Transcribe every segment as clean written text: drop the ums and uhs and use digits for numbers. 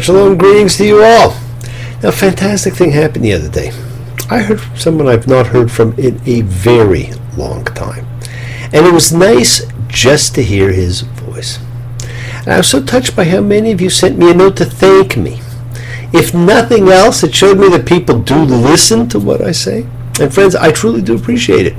Shalom, greetings to you all. Now, a fantastic thing happened the other day. I heard from someone I've not heard from in a very long time. And it was nice just to hear his voice. And I was so touched by how many of you sent me a note to thank me. If nothing else, it showed me that people do listen to what I say. And friends, I truly do appreciate it.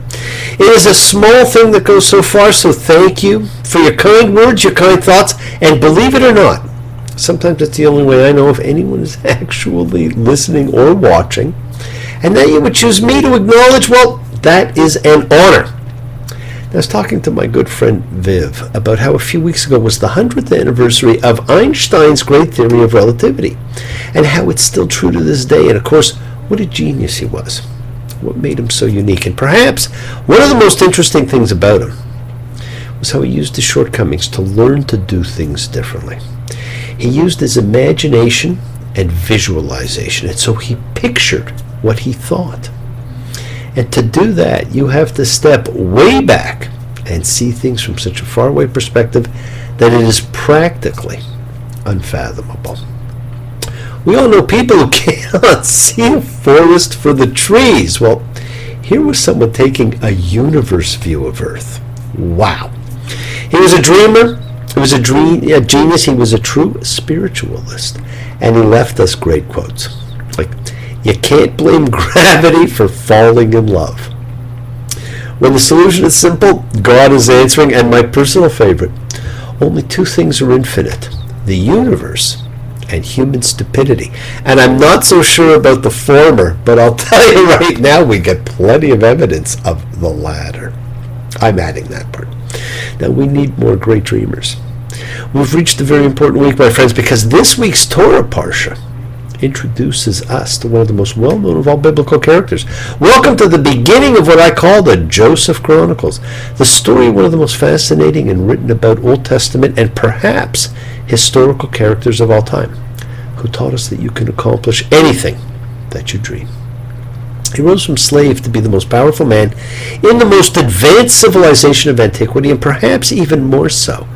It is a small thing that goes so far, so thank you for your kind words, your kind thoughts, and believe it or not, sometimes it's the only way I know if anyone is actually listening or watching. And that you would choose me to acknowledge, well, that is an honor. I was talking to my good friend Viv about how a few weeks ago was the 100th anniversary of Einstein's great theory of relativity, and how it's still true to this day, and of course, what a genius he was. What made him so unique, and perhaps one of the most interesting things about him was how he used his shortcomings to learn to do things differently. He used his imagination and visualization, and so he pictured what he thought. And to do that, you have to step way back and see things from such a faraway perspective that it is practically unfathomable. We all know people who cannot see a forest for the trees. Well, here was someone taking a universe view of Earth. Wow. He was a dreamer. He was a genius. He was a true spiritualist. And he left us great quotes. Like, you can't blame gravity for falling in love. When the solution is simple, God is answering. And my personal favorite, only two things are infinite: the universe and human stupidity. And I'm not so sure about the former, but I'll tell you right now, we get plenty of evidence of the latter. I'm adding that part. Now, we need more great dreamers. We've reached a very important week, my friends, because this week's Torah Parsha introduces us to one of the most well-known of all biblical characters. Welcome to the beginning of what I call the Joseph Chronicles, the story of one of the most fascinating and written about Old Testament and perhaps historical characters of all time, who taught us that you can accomplish anything that you dream. He rose from slave to be the most powerful man in the most advanced civilization of antiquity, and perhaps even more so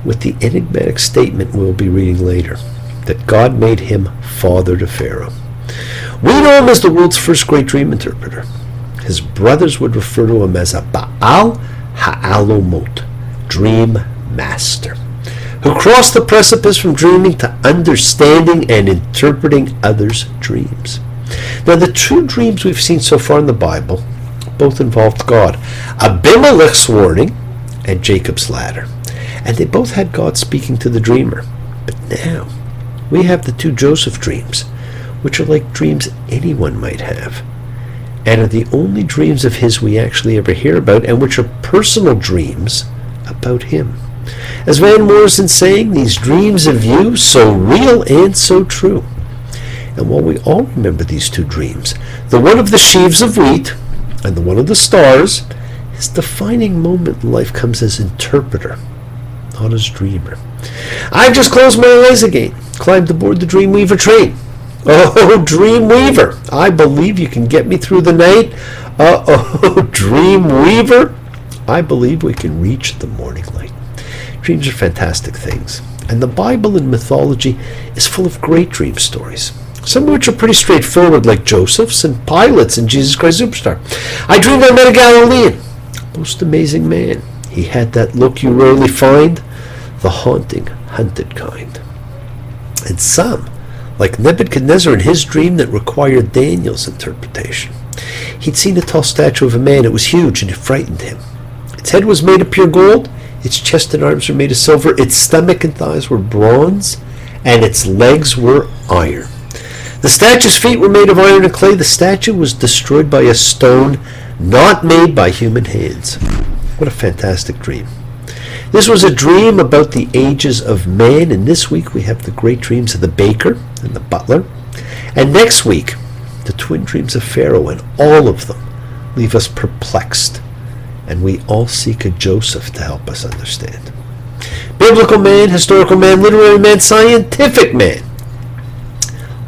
with the enigmatic statement we'll be reading later, that God made him father to Pharaoh. We know him as the world's first great dream interpreter. His brothers would refer to him as a Baal Ha'alomot, dream master, who crossed the precipice from dreaming to understanding and interpreting others' dreams. Now, the two dreams we've seen so far in the Bible both involved God: Abimelech's warning and Jacob's ladder. And they both had God speaking to the dreamer. But now, we have the two Joseph dreams, which are like dreams anyone might have, and are the only dreams of his we actually ever hear about, and which are personal dreams about him. As Van Morrison's saying, these dreams of you, so real and so true. And while we all remember these two dreams, the one of the sheaves of wheat and the one of the stars, his defining moment in life comes as interpreter, not as dreamer. I've just closed my eyes again, climbed aboard the Dreamweaver train. Oh, Dreamweaver, I believe you can get me through the night. Uh-oh, Dreamweaver, I believe we can reach the morning light. Dreams are fantastic things, and the Bible and mythology is full of great dream stories, some of which are pretty straightforward, like Joseph's and Pilate's and Jesus Christ Superstar. I dreamed I met a Galilean, most amazing man. He had that look you rarely find, the haunting, hunted kind. And some, like Nebuchadnezzar in his dream that required Daniel's interpretation. He'd seen a tall statue of a man. It was huge and it frightened him. Its head was made of pure gold, its chest and arms were made of silver, its stomach and thighs were bronze, and its legs were iron. The statue's feet were made of iron and clay. The statue was destroyed by a stone not made by human hands. What a fantastic dream. This was a dream about the ages of man, and this week we have the great dreams of the baker and the butler, and next week the twin dreams of Pharaoh, and all of them leave us perplexed, and we all seek a Joseph to help us understand. Biblical man, historical man, literary man, scientific man,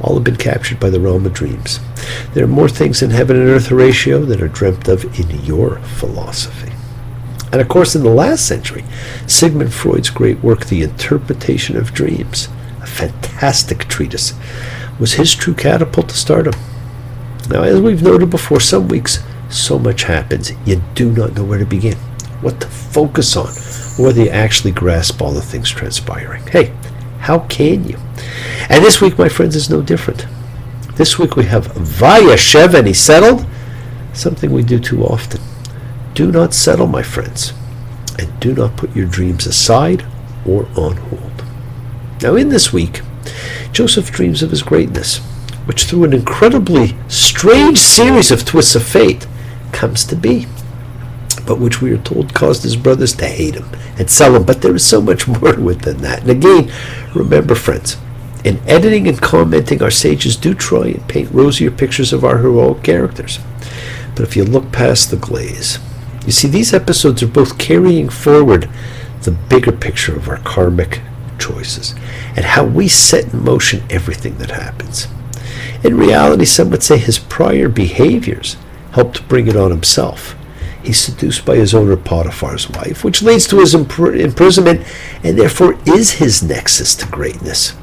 all have been captured by the realm of dreams. There are more things in heaven and earth, Horatio, that are dreamt of in your philosophy. And of course, in the last century, Sigmund Freud's great work, The Interpretation of Dreams, a fantastic treatise, was his true catapult to stardom. Now, as we've noted before, some weeks so much happens, you do not know where to begin, what to focus on, or whether you actually grasp all the things transpiring. Hey, how can you? And this week, my friends, is no different. This week we have Vayashev, and he settled, something we do too often. Do not settle, my friends, and do not put your dreams aside or on hold. Now, in this week, Joseph dreams of his greatness, which through an incredibly strange series of twists of fate comes to be, but which we are told caused his brothers to hate him and sell him. But there is so much more to it than that. And again, remember, friends, in editing and commenting, our sages do try and paint rosier pictures of our heroic characters. But if you look past the glaze, you see these episodes are both carrying forward the bigger picture of our karmic choices and how we set in motion everything that happens. In reality, some would say his prior behaviors helped bring it on himself. He's seduced by his owner Potiphar's wife, which leads to his imprisonment and therefore is his nexus to greatness.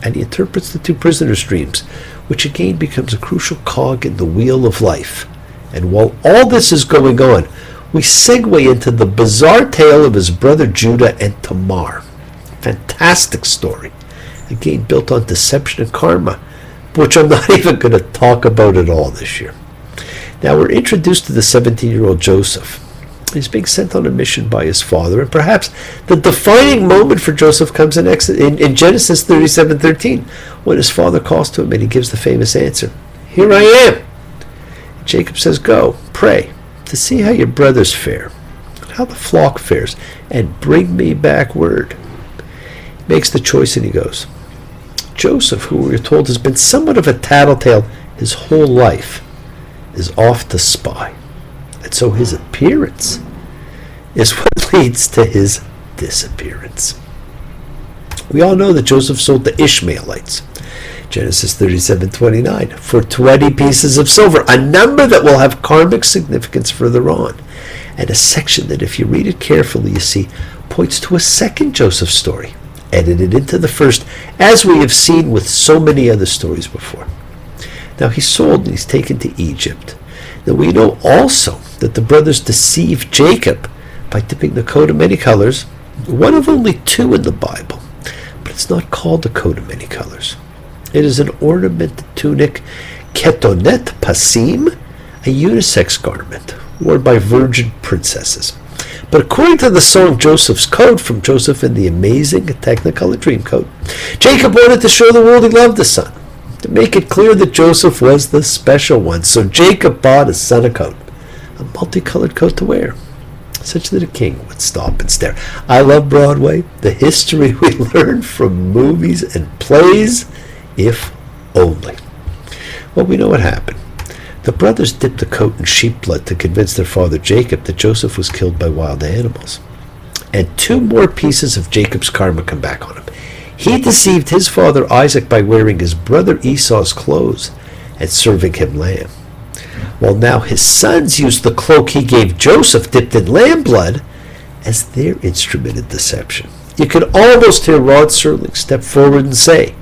And he interprets the two prisoners' dreams, which again becomes a crucial cog in the wheel of life. And while all this is going on, we segue into the bizarre tale of his brother Judah and Tamar. Fantastic story. Again, built on deception and karma, which I'm not even going to talk about at all this year. Now we're introduced to the 17-year-old Joseph. He's being sent on a mission by his father, and perhaps the defining moment for Joseph comes in Genesis 37:13, when his father calls to him and he gives the famous answer, "Here I am." Jacob says, "Go, pray, to see how your brothers fare, and how the flock fares, and bring me back word." He makes the choice and he goes. Joseph, who we're told has been somewhat of a tattletale his whole life, is off to spy. And so his appearance is what leads to his disappearance. We all know that Joseph sold the Ishmaelites, Genesis 37:29, for 20 pieces of silver, a number that will have karmic significance further on, and a section that, if you read it carefully, you see, points to a second Joseph story, edited into the first, as we have seen with so many other stories before. Now he's sold and he's taken to Egypt. Now we know also that the brothers deceived Jacob by dipping the coat of many colors, one of only two in the Bible, but it's not called a coat of many colors. It is an ornamented tunic, ketonet pasim, a unisex garment worn by virgin princesses. But according to the song Joseph's Coat from Joseph and the Amazing Technicolor Dreamcoat, Jacob wanted to show the world he loved the son, to make it clear that Joseph was the special one. So Jacob bought his son a coat, a multicolored coat to wear, such that a king would stop and stare. I love Broadway, the history we learn from movies and plays, if only. Well, we know what happened. The brothers dipped the coat in sheep blood to convince their father Jacob that Joseph was killed by wild animals. And two more pieces of Jacob's karma come back on him. He deceived his father Isaac by wearing his brother Esau's clothes and serving him lamb. While now his sons used the cloak he gave Joseph dipped in lamb blood as their instrument of deception. You could almost hear Rod Serling step forward and say,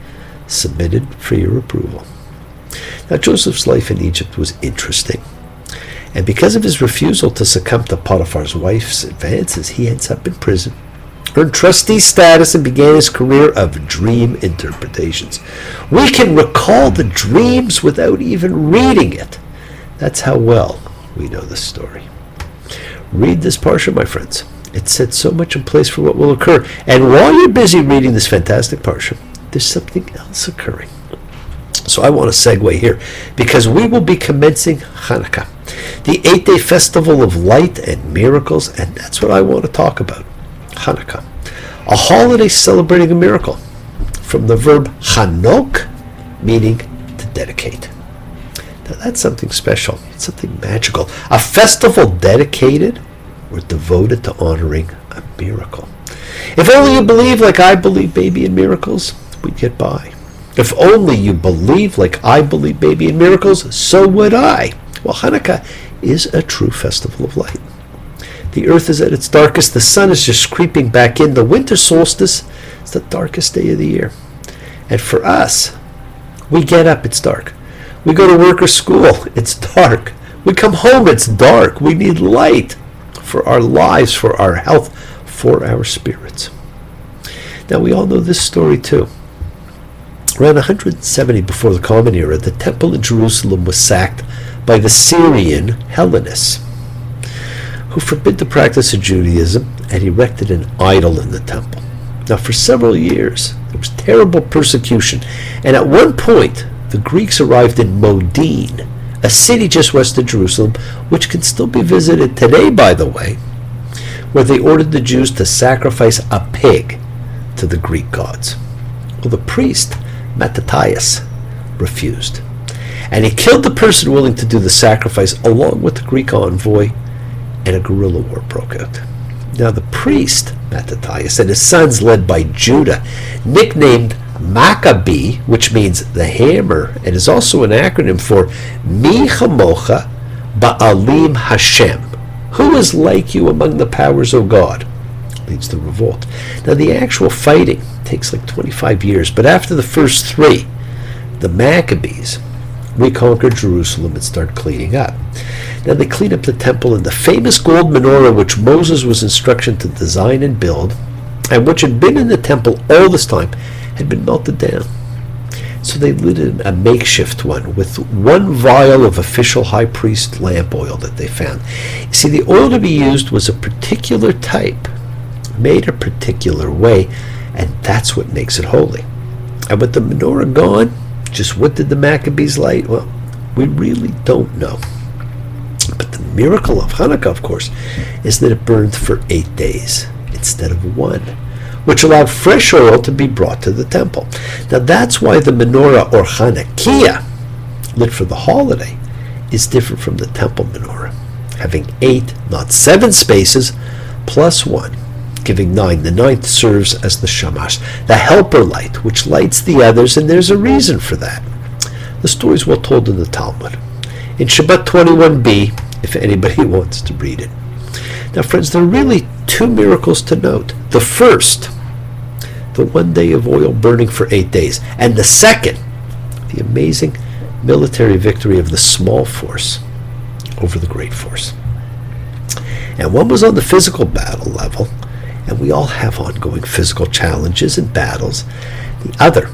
"Submitted for your approval." Now Joseph's life in Egypt was interesting. And because of his refusal to succumb to Potiphar's wife's advances, he ends up in prison, earned trustee status, and began his career of dream interpretations. We can recall the dreams without even reading it. That's how well we know this story. Read this parsha, my friends. It sets so much in place for what will occur. And while you're busy reading this fantastic parsha, there's something else occurring. So I want to segue here, because we will be commencing Chanukah, the 8-day festival of light and miracles, and that's what I want to talk about. Chanukah, a holiday celebrating a miracle, from the verb chanok, meaning to dedicate. Now that's something special, it's something magical, a festival dedicated or devoted to honoring a miracle. If only you believe like I believe, baby, in miracles, we'd get by. If only you believe like I believe, baby, in miracles, so would I. Well, Chanukah is a true festival of light. The earth is at its darkest. The sun is just creeping back in. The winter solstice is the darkest day of the year. And for us, we get up, it's dark. We go to work or school, it's dark. We come home, it's dark. We need light for our lives, for our health, for our spirits. Now, we all know this story too. Around 170 before the Common Era, the temple in Jerusalem was sacked by the Syrian Hellenists, who forbid the practice of Judaism and erected an idol in the temple. Now, for several years, there was terrible persecution, and at one point, the Greeks arrived in Modin, a city just west of Jerusalem, which can still be visited today, by the way, where they ordered the Jews to sacrifice a pig to the Greek gods. Well, the priest, Mattathias, refused, and he killed the person willing to do the sacrifice along with the Greek envoy, and a guerrilla war broke out. Now, the priest, Mattathias, and his sons, led by Judah, nicknamed Maccabee, which means the hammer, and is also an acronym for Mi Chamocha Ba'alim Hashem, who is like you among the powers of God, leads the revolt. Now, the actual fighting takes like 25 years, but after the first three, the Maccabees reconquered Jerusalem and started cleaning up. Now, they cleaned up the temple, and the famous gold menorah which Moses was instructed to design and build, and which had been in the temple all this time, had been melted down. So they lit a makeshift one with one vial of official high priest lamp oil that they found. You see, the oil to be used was a particular type, made a particular way, and that's what makes it holy. And with the menorah gone, just what did the Maccabees light? Well, we really don't know. But the miracle of Chanukah, of course, is that it burned for 8 days instead of 1, which allowed fresh oil to be brought to the temple. Now, that's why the menorah, or Chanukiah, lit for the holiday, is different from the temple menorah, having 8, not 7 spaces, plus 1, giving 9. The 9th serves as the shamash, the helper light, which lights the others, and there's a reason for that. The story is well told in the Talmud, in Shabbat 21b, if anybody wants to read it. Now, friends, there are really 2 miracles to note. The first, the 1 day of oil burning for 8 days, and the second, the amazing military victory of the small force over the great force. And one was on the physical battle level, and we all have ongoing physical challenges and battles. The other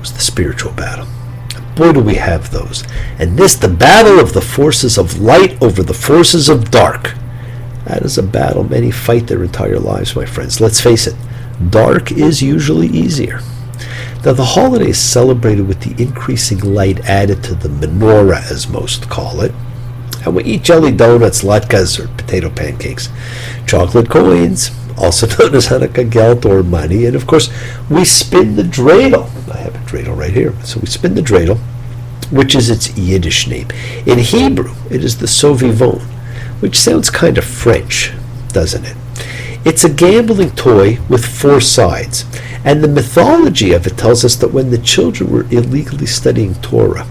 was the spiritual battle. Boy, do we have those. And this, the battle of the forces of light over the forces of dark. That is a battle many fight their entire lives, my friends. Let's face it, dark is usually easier. Now, the holiday is celebrated with the increasing light added to the menorah, as most call it. And we eat jelly donuts, latkes, or potato pancakes, chocolate coins, also known as Hanukkah gelt or money, and of course, we spin the dreidel. I have a dreidel right here. So we spin the dreidel, which is its Yiddish name. In Hebrew, it is the sovivon, which sounds kind of French, doesn't it? It's a gambling toy with 4 sides, and the mythology of it tells us that when the children were illegally studying Torah,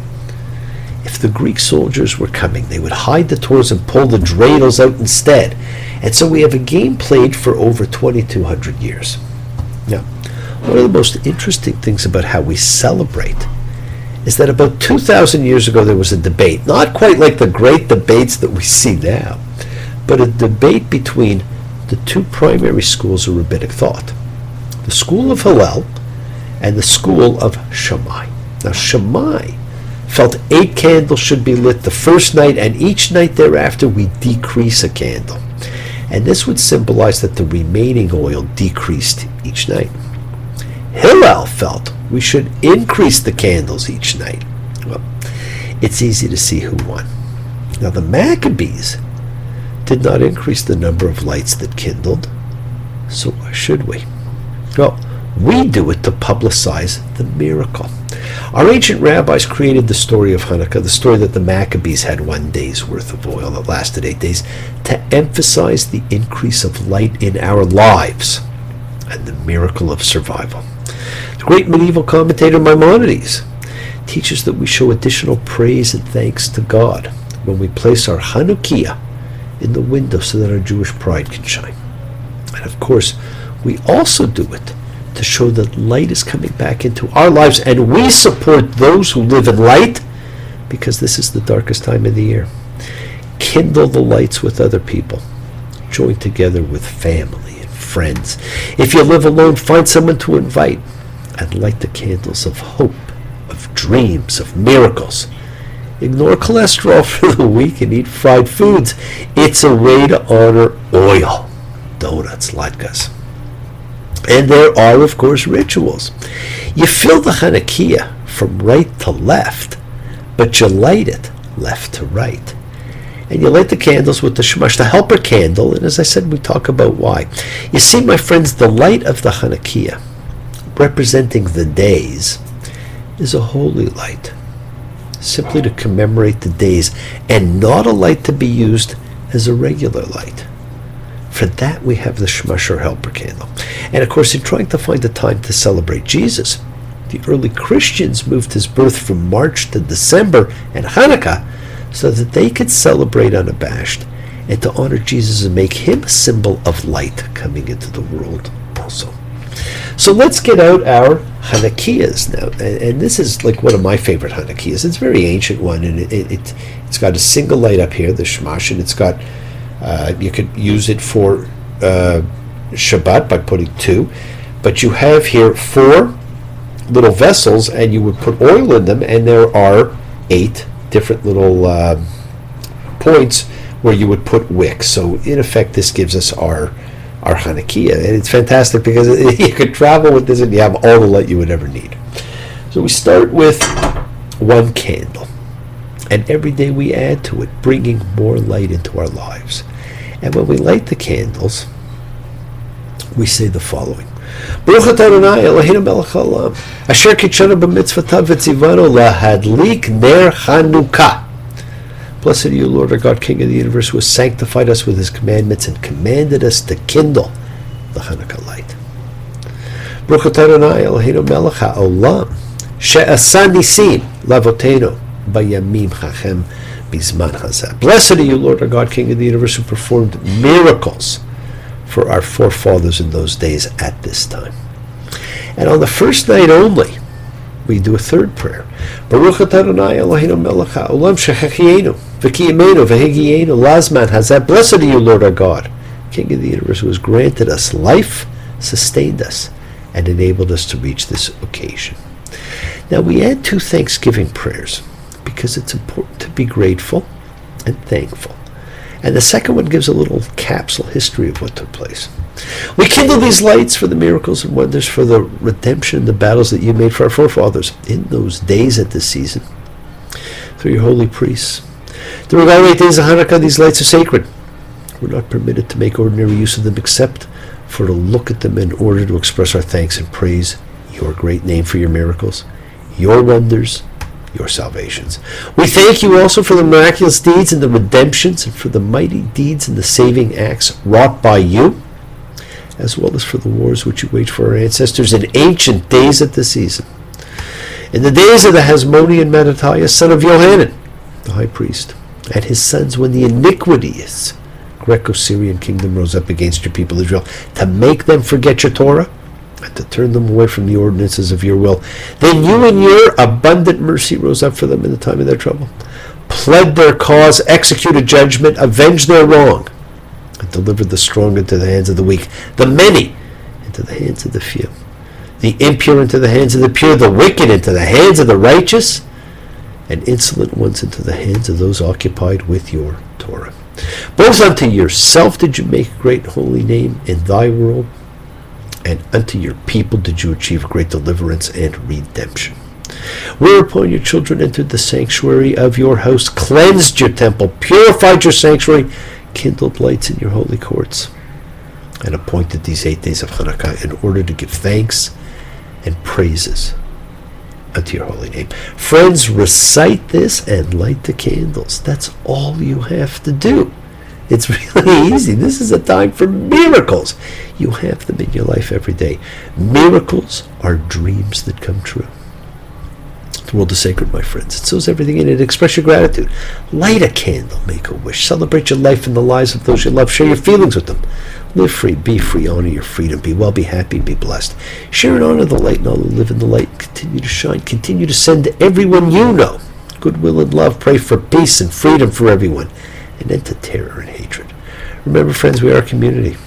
if the Greek soldiers were coming, they would hide the Torahs and pull the dreidels out instead. And so we have a game played for over 2,200 years. Now, one of the most interesting things about how we celebrate is that about 2,000 years ago there was a debate, not quite like the great debates that we see now, but a debate between the 2 primary schools of rabbinic thought, the school of Hillel and the school of Shammai. Now, Shammai felt 8 candles should be lit the first night, and each night thereafter we decrease a candle. And this would symbolize that the remaining oil decreased each night. Hillel felt we should increase the candles each night. Well, it's easy to see who won. Now, the Maccabees did not increase the number of lights that kindled, so why should we? Well, we do it to publicize the miracle. Our ancient rabbis created the story of Hanukkah, the story that the Maccabees had 1 day's worth of oil that lasted 8 days, to emphasize the increase of light in our lives and the miracle of survival. The great medieval commentator Maimonides teaches that we show additional praise and thanks to God when we place our Chanukiah in the window so that our Jewish pride can shine. And of course, we also do it to show that light is coming back into our lives, and we support those who live in light because this is the darkest time of the year. Kindle the lights with other people. Join together with family and friends. If you live alone, find someone to invite and light the candles of hope, of dreams, of miracles. Ignore cholesterol for the week and eat fried foods. It's a way to honor oil, donuts, latkes. And there are, of course, rituals. You fill the Chanukah from right to left, but you light it left to right. And you light the candles with the shamash, the helper candle, and as I said, we talk about why. You see, my friends, the light of the Chanukah, representing the days, is a holy light, simply to commemorate the days, and not a light to be used as a regular light. For that, we have the shamash, or helper candle. And of course, in trying to find a time to celebrate Jesus, the early Christians moved his birth from March to December and Chanukah, so that they could celebrate unabashed and to honor Jesus and make him a symbol of light coming into the world also. So let's get out our Chanukahs now. And this is like one of my favorite Chanukahs. It's a very ancient one, and it's got a single light up here, the shamash, and it's got, you could use it for Shabbat by putting 2, but you have here 4 little vessels, and you would put oil in them, and there are 8 different little points where you would put wicks. So in effect, this gives us our Chanukah, and it's fantastic because you could travel with this and you have all the light you would ever need. So we start with 1 candle, and every day we add to it, bringing more light into our lives. And when we light the candles, we say the following: Baruch atah Adonai Eloheinu melech haolam, asher kitshanu b'mitzvotav v'tzivanu lahadlik ner Chanukah. Blessed are you, Lord our God, King of the universe, who has sanctified us with his commandments and commanded us to kindle the Chanukah light. Baruch atah Adonai Eloheinu melech haolam, she'asa nisim lavotenu bayamim chachem bizman hazeh. Blessed are you, Lord our God, King of the universe, who performed miracles for our forefathers in those days at this time. And on the first night only, we do a third prayer. Baruch atah Adonai Eloheinu melech haolam shechachienu v'kiyimenu v'higienu lazman hazeh. Blessed are you, Lord our God, King of the universe, who has granted us life, sustained us, and enabled us to reach this occasion. Now we add 2 Thanksgiving prayers because it's important to be grateful and thankful. And the second one gives a little capsule history of what took place. We kindle these lights for the miracles and wonders, for the redemption and the battles that you made for our forefathers in those days at this season, through your holy priests. During our 8 days of Hanukkah, these lights are sacred. We're not permitted to make ordinary use of them except for to look at them in order to express our thanks and praise your great name for your miracles, your wonders, your salvations. We thank you also for the miraculous deeds and the redemptions, and for the mighty deeds and the saving acts wrought by you, as well as for the wars which you waged for our ancestors in ancient days at this season. In the days of the Hasmonean Mattatiah, son of Yohanan, the high priest, and his sons, when the iniquitous Greco-Syrian kingdom rose up against your people Israel, to make them forget your Torah, and to turn them away from the ordinances of your will. Then you in your abundant mercy rose up for them in the time of their trouble, pled their cause, executed judgment, avenged their wrong, and delivered the strong into the hands of the weak, the many into the hands of the few, the impure into the hands of the pure, the wicked into the hands of the righteous, and insolent ones into the hands of those occupied with your Torah. Both unto yourself did you make a great holy name in thy world, and unto your people did you achieve great deliverance and redemption. Whereupon your children entered the sanctuary of your house, cleansed your temple, purified your sanctuary, kindled lights in your holy courts, and appointed these 8 days of Chanukah in order to give thanks and praises unto your holy name. Friends, recite this and light the candles. That's all you have to do. It's really easy. This is a time for miracles. You have them in your life every day. Miracles are dreams that come true. The world is sacred, my friends. It sows everything in it. Express your gratitude. Light a candle. Make a wish. Celebrate your life and the lives of those you love. Share your feelings with them. Live free, be free, honor your freedom, be well, be happy, be blessed. Share and honor the light, and all who live in the light. Continue to shine, continue to send to everyone you know goodwill and love. Pray for peace and freedom for everyone, and end to terror and hatred. Remember, friends, we are a community.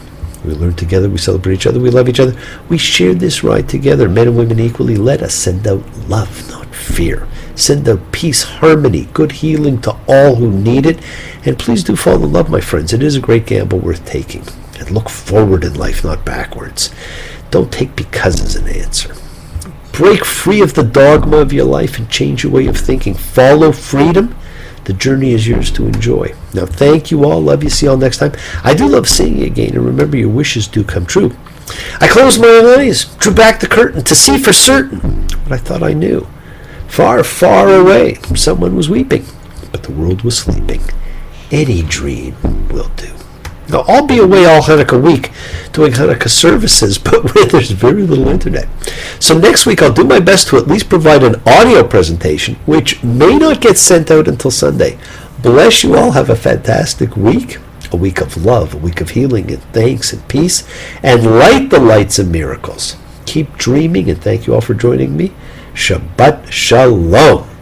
We learn together, we celebrate each other, we love each other. We share this ride together, men and women equally. Let us send out love, not fear. Send out peace, harmony, good healing to all who need it. And please do fall in love, my friends. It is a great gamble worth taking. And look forward in life, not backwards. Don't take because as an answer. Break free of the dogma of your life and change your way of thinking. Follow freedom. The journey is yours to enjoy. Now, thank you all. Love you. See you all next time. I do love seeing you again. And remember, your wishes do come true. I closed my eyes, drew back the curtain to see for certain what I thought I knew. Far, far away, someone was weeping, but the world was sleeping. Any dream will do. Now, I'll be away all Hanukkah week doing Hanukkah services, but where there's very little internet. So next week, I'll do my best to at least provide an audio presentation, which may not get sent out until Sunday. Bless you all. Have a fantastic week. A week of love, a week of healing and thanks and peace. And light the lights of miracles. Keep dreaming, and thank you all for joining me. Shabbat Shalom.